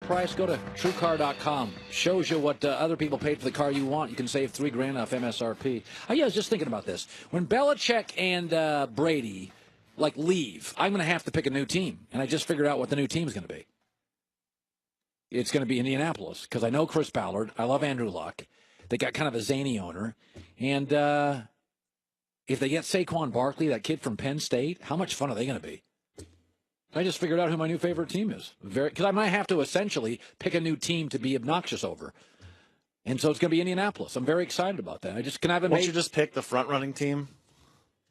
price? Go to TrueCar.com. Shows you what other people paid for the car you want. You can save $3,000 off MSRP. Oh, yeah, I was just thinking about this. When Belichick and Brady leave, I'm going to have to pick a new team, and I just figured out what the new team is going to be. It's going to be Indianapolis because I know Chris Ballard. I love Andrew Luck. They got kind of a zany owner, and if they get Saquon Barkley, that kid from Penn State, how much fun are they going to be? I just figured out who my new favorite team is. Because I might have to essentially pick a new team to be obnoxious over. And so it's going to be Indianapolis. I'm very excited about that. Won't you just pick the front-running team?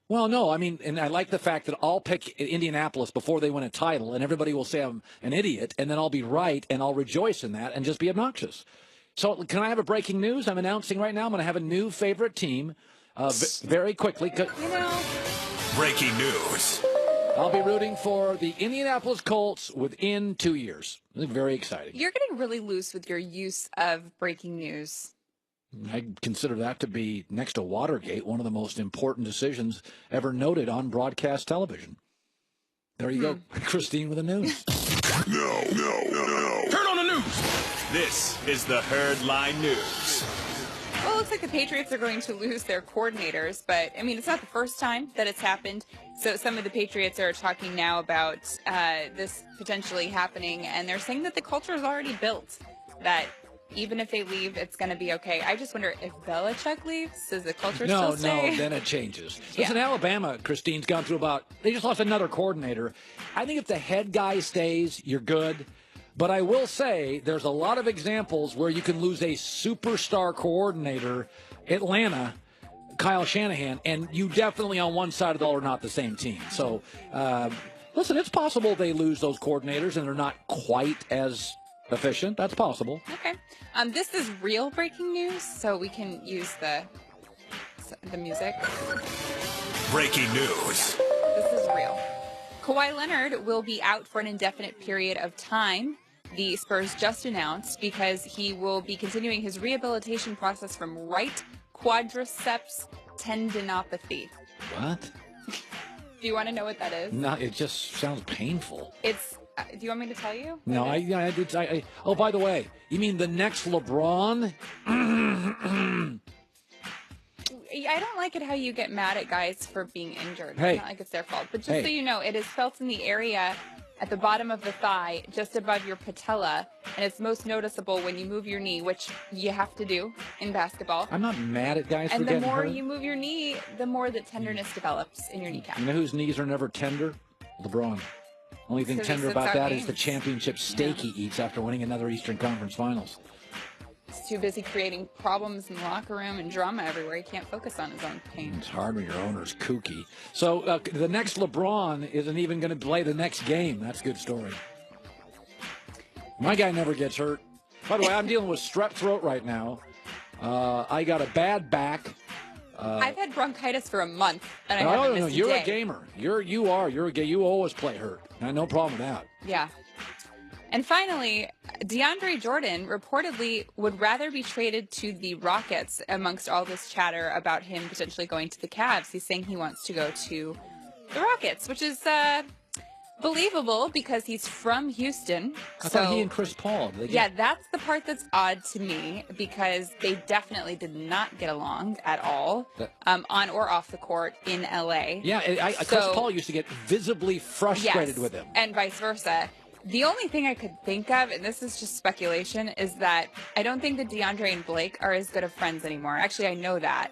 Well, no. I mean, and I like the fact that I'll pick Indianapolis before they win a title, and everybody will say I'm an idiot, and then I'll be right, and I'll rejoice in that and just be obnoxious. So can I have a breaking news? I'm announcing right now I'm going to have a new favorite team very quickly. Breaking news. I'll be rooting for the Indianapolis Colts within 2 years. Very exciting. You're getting really loose with your use of breaking news. I consider that to be, next to Watergate, one of the most important decisions ever noted on broadcast television. There you go, Christine with the news. No. Turn on the news. This is the Herd Line News. Well, it looks like the Patriots are going to lose their coordinators, but, I mean, it's not the first time that it's happened. So some of the Patriots are talking now about this potentially happening, and they're saying that the culture is already built, that even if they leave, it's going to be okay. I just wonder, if Belichick leaves, does the culture still stay? No, then it changes. Listen, Alabama, Christine's gone through they just lost another coordinator. I think if the head guy stays, you're good. But I will say there's a lot of examples where you can lose a superstar coordinator, Atlanta, Kyle Shanahan, and you definitely on one side of the ball are not the same team. So, listen, it's possible they lose those coordinators and they're not quite as efficient. That's possible. Okay. This is real breaking news, so we can use the music. Breaking news. This is real. Kawhi Leonard will be out for an indefinite period of time, the Spurs just announced, because he will be continuing his rehabilitation process from right quadriceps tendinopathy. What? Do you want to know what that is? No, it just sounds painful. It's. Do you want me to tell you? No, I did. Oh, by the way, you mean the next LeBron? I don't like it how you get mad at guys for being injured. Hey. It's not like it's their fault. But just so you know, it is felt in the area at the bottom of the thigh, just above your patella, and it's most noticeable when you move your knee, which you have to do in basketball. I'm not mad at guys for getting hurt. And the more you move your knee, the more the tenderness develops in your kneecap. You know whose knees are never tender? LeBron. Only thing tender about that is the championship steak he eats after winning another Eastern Conference Finals. He's too busy creating problems in the locker room and drama everywhere. He can't focus on his own pain. It's hard when your owner's kooky. So the next LeBron isn't even going to play the next game. That's a good story. My guy never gets hurt. By the way, I'm dealing with strep throat right now. I got a bad back. I've had bronchitis for a month, and I haven't missed a day. You're a gamer. You're a gamer. You always play hurt. No problem with that. Yeah. And finally, DeAndre Jordan reportedly would rather be traded to the Rockets amongst all this chatter about him potentially going to the Cavs. He's saying he wants to go to the Rockets, which is believable because he's from Houston. I thought he and Chris Paul. Yeah, that's the part that's odd to me because they definitely did not get along at all on or off the court in L.A. Yeah, Chris Paul used to get visibly frustrated with him. And vice versa. The only thing I could think of, and this is just speculation, is that I don't think that DeAndre and Blake are as good of friends anymore. Actually, I know that.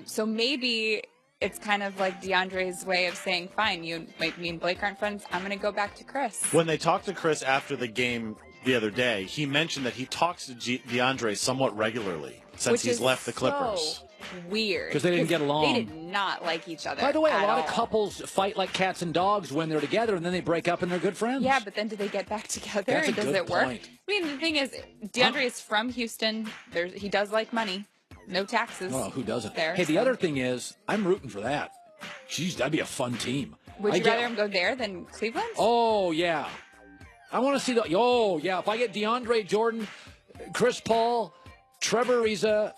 So maybe it's kind of like DeAndre's way of saying, fine, me and Blake aren't friends. I'm going to go back to Chris. When they talked to Chris after the game the other day, he mentioned that he talks to DeAndre somewhat regularly since he's left the Clippers. So weird. Because they didn't get along. They did not like each other. By the way, a lot of couples fight like cats and dogs when they're together, and then they break up and they're good friends. Yeah, but then do they get back together? That's a Does good it work? point. I mean, the thing is, DeAndre is from Houston. He does like money. No taxes. Oh, who doesn't? There, hey, the other thing is, I'm rooting for that. Jeez, that'd be a fun team. Would you rather him go there than Cleveland? Oh, yeah. I want to see if I get DeAndre Jordan, Chris Paul, Trevor Ariza,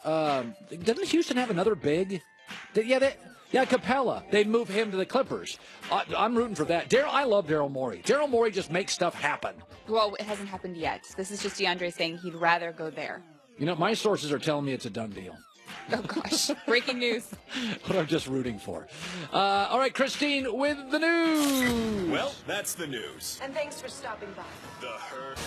doesn't Houston have another big? Yeah, Capella. They'd move him to the Clippers. I'm rooting for that. I love Daryl Morey. Daryl Morey just makes stuff happen. Well, it hasn't happened yet. This is just DeAndre saying he'd rather go there. You know, my sources are telling me it's a done deal. Oh, gosh. Breaking news. What I'm just rooting for. All right, Christine with the news. Well, that's the news. And thanks for stopping by. The Herd.